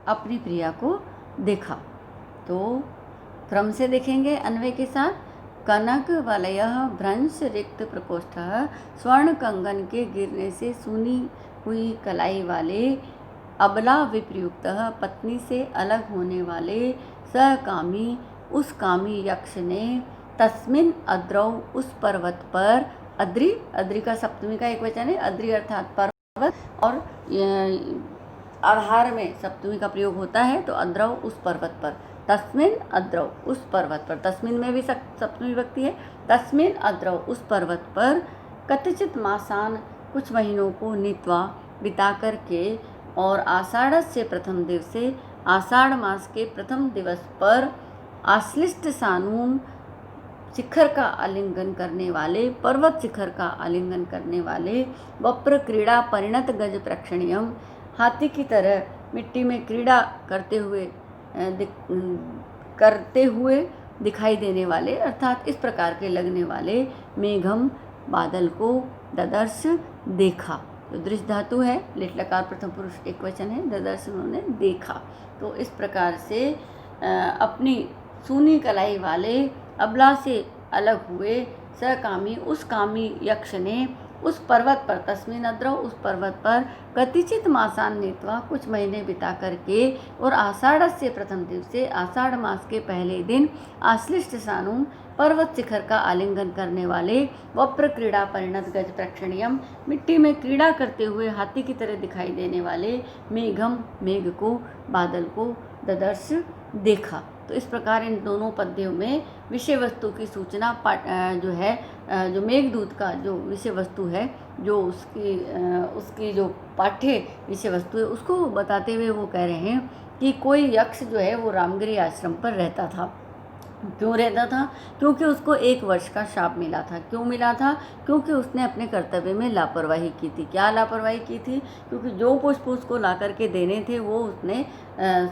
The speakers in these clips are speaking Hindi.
अपनी प्रिया को देखा। तो क्रम से देखेंगे अन्वय के साथ। कनक वलयः भ्रंश रिक्त प्रकोष्ठः, स्वर्ण कंगन के गिरने से सुनी हुई कलाई वाले, अबला विप्रयुक्त पत्नी से अलग होने वाले सहकामी उस कामी यक्ष ने, तस्मिन अद्रौ उस पर्वत पर, अद्रि, अद्रि का सप्तमी का एक वचन है, अद्रि अर्थात पर्वत, और आधार में सप्तमी का प्रयोग होता है, तो अद्रौ उस पर्वत पर, तस्मिन अद्रौ उस पर्वत पर, तस्मिन में भी सप्तमी विभक्ति है, तस्मिन अद्रौ उस पर्वत पर, कतिचित मासान कुछ महीनों को, नीत्वा बिता करके, और आषाढ़स्य प्रथम दिवसे आषाढ़ मास के प्रथम दिवस पर, आश्लिष्ट सानूम शिखर का आलिंगन करने वाले, पर्वत शिखर का आलिंगन करने वाले, वप्र क्रीड़ा परिणत गज प्रेक्षणीयम, हाथी की तरह मिट्टी में क्रीड़ा करते हुए दिखाई देने वाले, अर्थात इस प्रकार के लगने वाले, मेघम बादल को, ददर्श देखा। तो दृश्य धातु है, लिट लकार प्रथम पुरुष एक वचन है, ददर्श उन्होंने देखा। तो इस प्रकार से अपनी सूनी कलाई वाले अबला से अलग हुए सकामी उस कामी यक्ष ने उस पर्वत पर, तस्मिन अद्रौ उस पर्वत पर, कतिचित मासान नीत्वा कुछ महीने बिता करके, और आषाढ़ से प्रथम दिवसे आषाढ़ मास के पहले दिन, आश्लिष्ट सानू पर्वत शिखर का आलिंगन करने वाले, वप्र क्रीड़ा परिणत गज प्रेक्षणीयम मिट्टी में क्रीड़ा करते हुए हाथी की तरह दिखाई देने वाले, मेघम मेघ को, बादल को, ददर्श देखा। तो इस प्रकार इन दोनों पद्यों में विषय वस्तु की सूचना जो है, जो मेघदूत का जो विषय वस्तु है, जो उसकी जो पाठ्य विषय वस्तु है, उसको बताते हुए वो कह रहे हैं कि कोई यक्ष जो है वो रामगिरी आश्रम पर रहता था। क्यों रहता था? क्योंकि उसको 1 वर्ष का शाप मिला था। क्यों मिला था? क्योंकि उसने अपने कर्तव्य में लापरवाही की थी। क्या लापरवाही की थी? क्योंकि जो पुष्प उसको ला करके देने थे वो उसने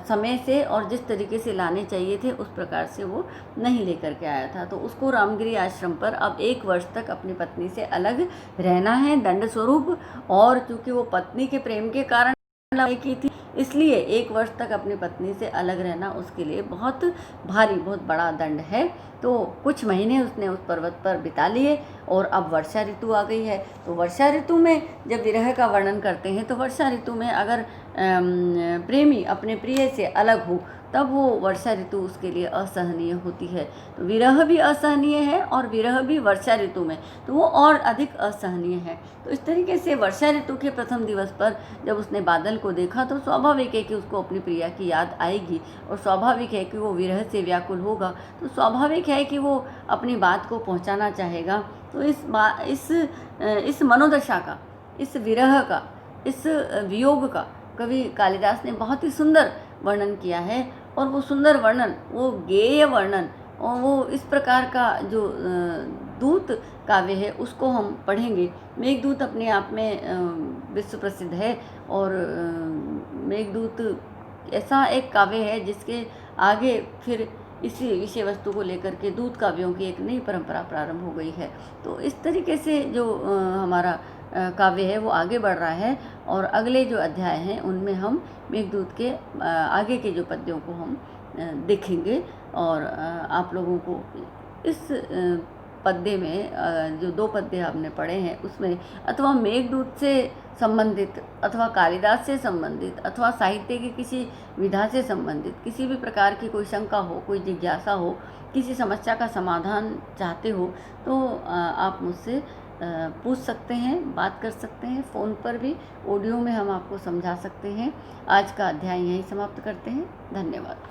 समय से और जिस तरीके से लाने चाहिए थे उस प्रकार से वो नहीं लेकर के आया था। तो उसको रामगिरी आश्रम पर अब 1 वर्ष तक अपनी पत्नी से अलग रहना है दंड स्वरूप, और क्योंकि वो पत्नी के प्रेम के कारण की थी, इसलिए 1 वर्ष तक अपनी पत्नी से अलग रहना उसके लिए बहुत भारी, बहुत बड़ा दंड है। तो कुछ महीने उसने उस पर्वत पर बिता लिए, और अब वर्षा ऋतु आ गई है। तो वर्षा ऋतु में जब विरह का वर्णन करते हैं, तो वर्षा ऋतु में अगर प्रेमी अपने प्रिय से अलग हो, तब वो वर्षा ऋतु उसके लिए असहनीय होती है। तो विरह भी असहनीय है, और विरह भी वर्षा ऋतु में तो वो और अधिक असहनीय है। तो इस तरीके से वर्षा ऋतु के प्रथम दिवस पर जब उसने बादल को देखा, तो स्वाभाविक है कि उसको अपनी प्रिया की याद आएगी, और स्वाभाविक है कि वो विरह से व्याकुल होगा। तो स्वाभाविक है कि वो अपनी बात को पहुंचाना चाहेगा। तो इस मनोदशा का, इस विरह का, इस वियोग का कवि कालिदास ने बहुत ही सुंदर वर्णन किया है। और वो सुंदर वर्णन, वो गेय वर्णन, और वो इस प्रकार का जो दूत काव्य है उसको हम पढ़ेंगे। मेघदूत अपने आप में विश्व प्रसिद्ध है, और मेघदूत ऐसा एक काव्य है जिसके आगे फिर इसी विषय वस्तु को लेकर के दूत काव्यों की एक नई परंपरा प्रारंभ हो गई है। तो इस तरीके से जो हमारा काव्य है वो आगे बढ़ रहा है, और अगले जो अध्याय हैं उनमें हम मेघदूत के आगे के जो पद्यों को हम देखेंगे। और आप लोगों को इस पद्य में जो 2 पद्य हमने पढ़े हैं उसमें अथवा मेघदूत से संबंधित, अथवा कालिदास से संबंधित, अथवा साहित्य की किसी विधा से संबंधित किसी भी प्रकार की कोई शंका हो, कोई जिज्ञासा हो, किसी समस्या का समाधान चाहते हो, तो आप मुझसे पूछ सकते हैं, बात कर सकते हैं, फ़ोन पर भी, ऑडियो में हम आपको समझा सकते हैं। आज का अध्याय यहीं समाप्त करते हैं। धन्यवाद।